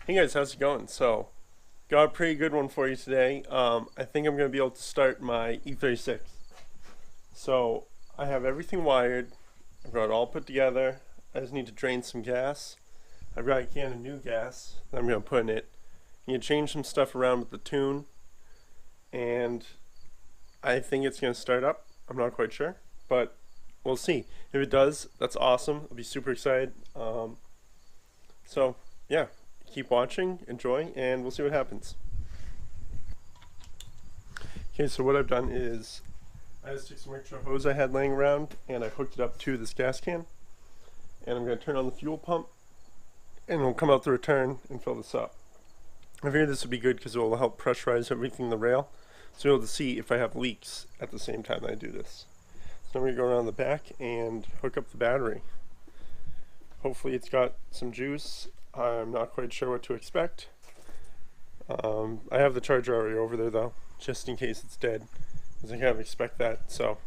Hey guys, how's it going? So, got a pretty good one for you today. I think I'm going to be able to start my E36. So, I have everything wired. I've got it all put together. I just need to drain some gas. I've got a can of new gas that I'm going to put in it. You can change some stuff around with the tune, and I think it's going to start up. I'm not quite sure, but we'll see. If it does, that's awesome. I'll be super excited. So, yeah, keep watching, enjoy, and we'll see what happens. Okay, so what I've done is I just took some extra hose I had laying around and I hooked it up to this gas can. And I'm going to turn on the fuel pump and it'll come out the return and fill this up. I figured this would be good because it will help pressurize everything in the rail, so you'll be able to see if I have leaks at the same time that I do this. So I'm going to go around the back and hook up the battery. Hopefully it's got some juice. I'm not quite sure what to expect. I have the charger already over there though, just in case it's dead, because I kind of expect that, so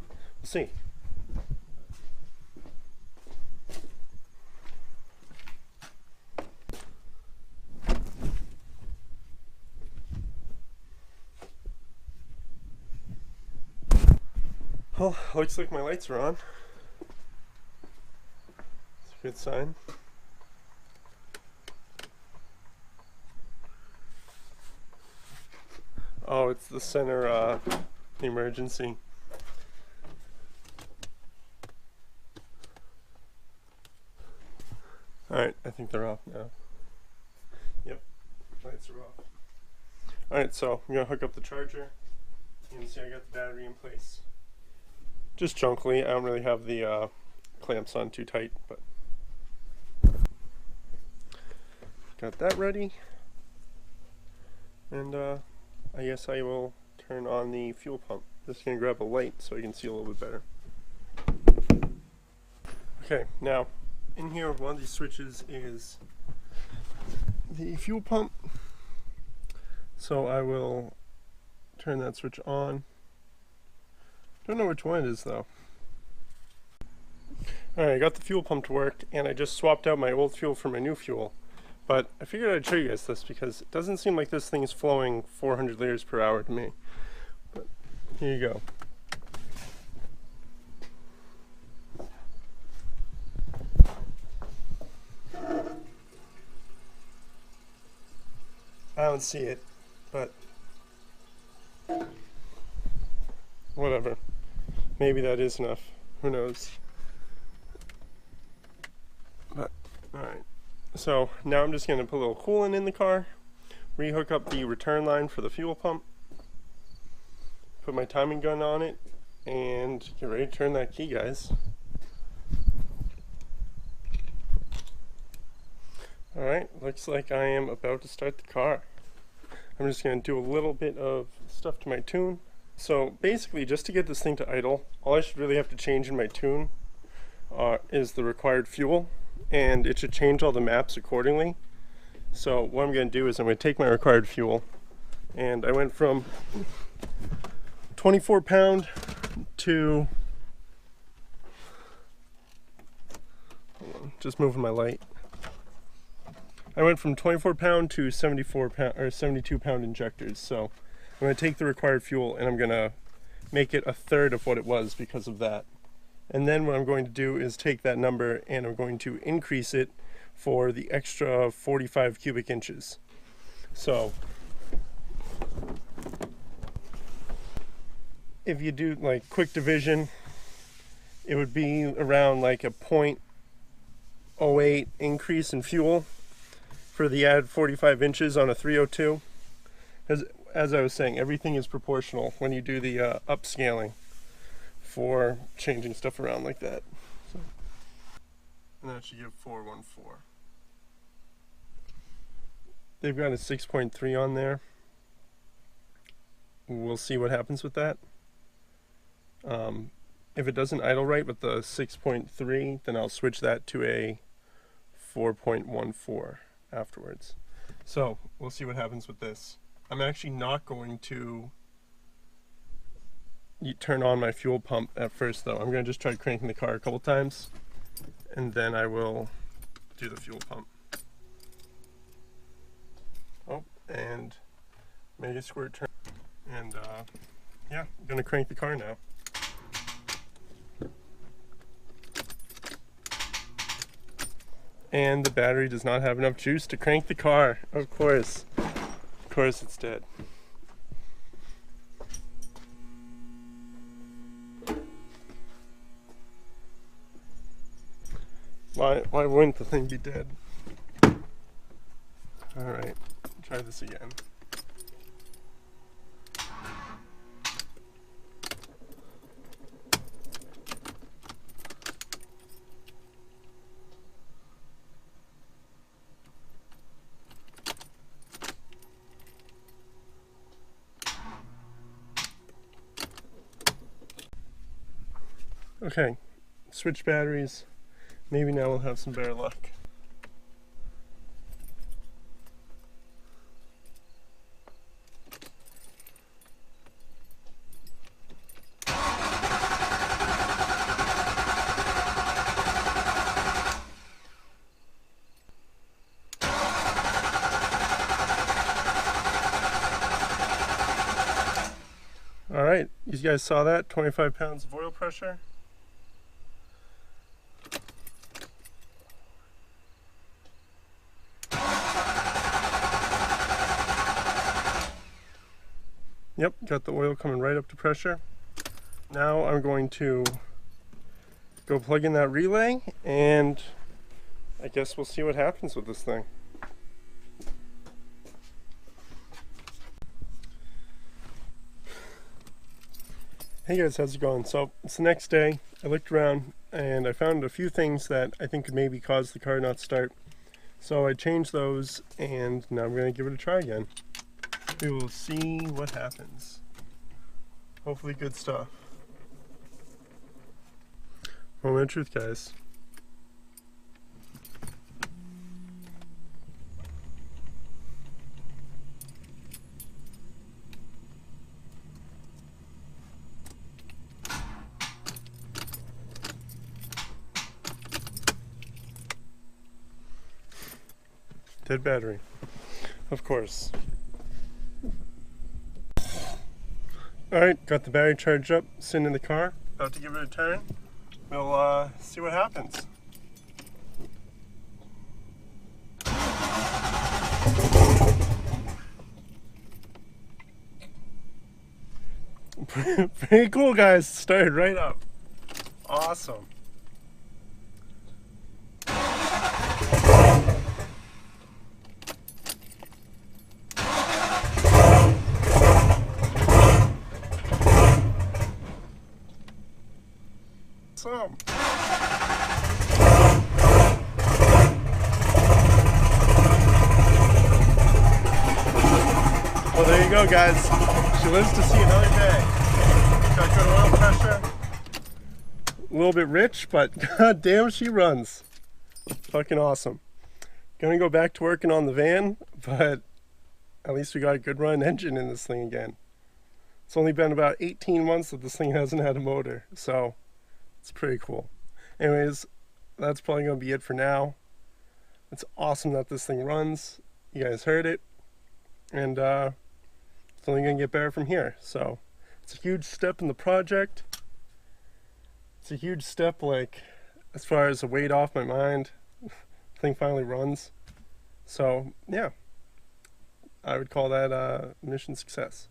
we'll see. Well, looks like my lights are on. It's a good sign. Oh, it's the center emergency. Alright, I think they're off now. Yep, lights are off. Alright, so I'm going to hook up the charger. You can see I got the battery in place. Just chunkily, I don't really have the clamps on too tight, but got that ready. And I guess I will turn on the fuel pump. Just gonna grab a light so I can see a little bit better. Okay, now in here one of these switches is the fuel pump. So I will turn that switch on. Don't know which one it is though. Alright, I got the fuel pump to work and I just swapped out my old fuel for my new fuel. But I figured I'd show you guys this because it doesn't seem like this thing is flowing 400 liters per hour to me. But here you go. I don't see it, but whatever. Maybe that is enough. Who knows? But, alright. So now I'm just going to put a little coolant in the car, rehook up the return line for the fuel pump, put my timing gun on it, and get ready to turn that key, guys. Alright, looks like I am about to start the car. I'm just going to do a little bit of stuff to my tune. So basically, just to get this thing to idle, all I should really have to change in my tune is the required fuel, and it should change all the maps accordingly. So what I'm going to do is I'm going to take my required fuel, and I went from 24 pound to, hold on, just moving my light. I went from 24 pound to 74 pound or 72 pound injectors. So I'm going to take the required fuel and I'm going to make it a third of what it was because of that. And then what I'm going to do is take that number and I'm going to increase it for the extra 45 cubic inches. So if you do like quick division, it would be around like a 0.08 increase in fuel for the added 45 inches on a 302. As I was saying, everything is proportional when you do the upscaling for changing stuff around like that. So, and that should give 414. They've got a 6.3 on there. We'll see what happens with that. If it doesn't idle right with the 6.3, then I'll switch that to a 4.14 afterwards. So we'll see what happens with this. I'm actually not going to turn on my fuel pump at first though. I'm going to just try cranking the car a couple times and then I will do the fuel pump. make a square turn. And yeah, I'm gonna crank the car now. And the battery does not have enough juice to crank the car. Of course. Of course it's dead. Why wouldn't the thing be dead? Alright, try this again. Okay, switch batteries. Maybe now we'll have some better luck. Alright, you guys saw that? 25 pounds of oil pressure. Yep, got the oil coming right up to pressure. Now I'm going to go plug in that relay, and I guess we'll see what happens with this thing. Hey guys, how's it going? So it's the next day. I looked around and I found a few things that I think could maybe cause the car not to start. So I changed those, and now I'm going to give it a try again. We will see what happens. Hopefully good stuff. Moment of truth, guys. Dead battery, of course. Alright, got the battery charged up, sitting in the car, about to give it a turn. We'll see what happens. Pretty cool, guys. Started right up. Awesome. Well, there you go, guys. She lives to see another day. Got good oil pressure. A little bit rich, but god damn, she runs. Fucking awesome. Gonna go back to working on the van, but at least we got a good run engine in this thing again. It's only been about 18 months that this thing hasn't had a motor, so it's pretty cool. Anyways, that's probably going to be it for now. It's awesome that this thing runs. You guys heard it. And it's only going to get better from here. So it's a huge step in the project. It's a huge step, like, as far as the weight off my mind. The thing finally runs. So, yeah. I would call that mission success.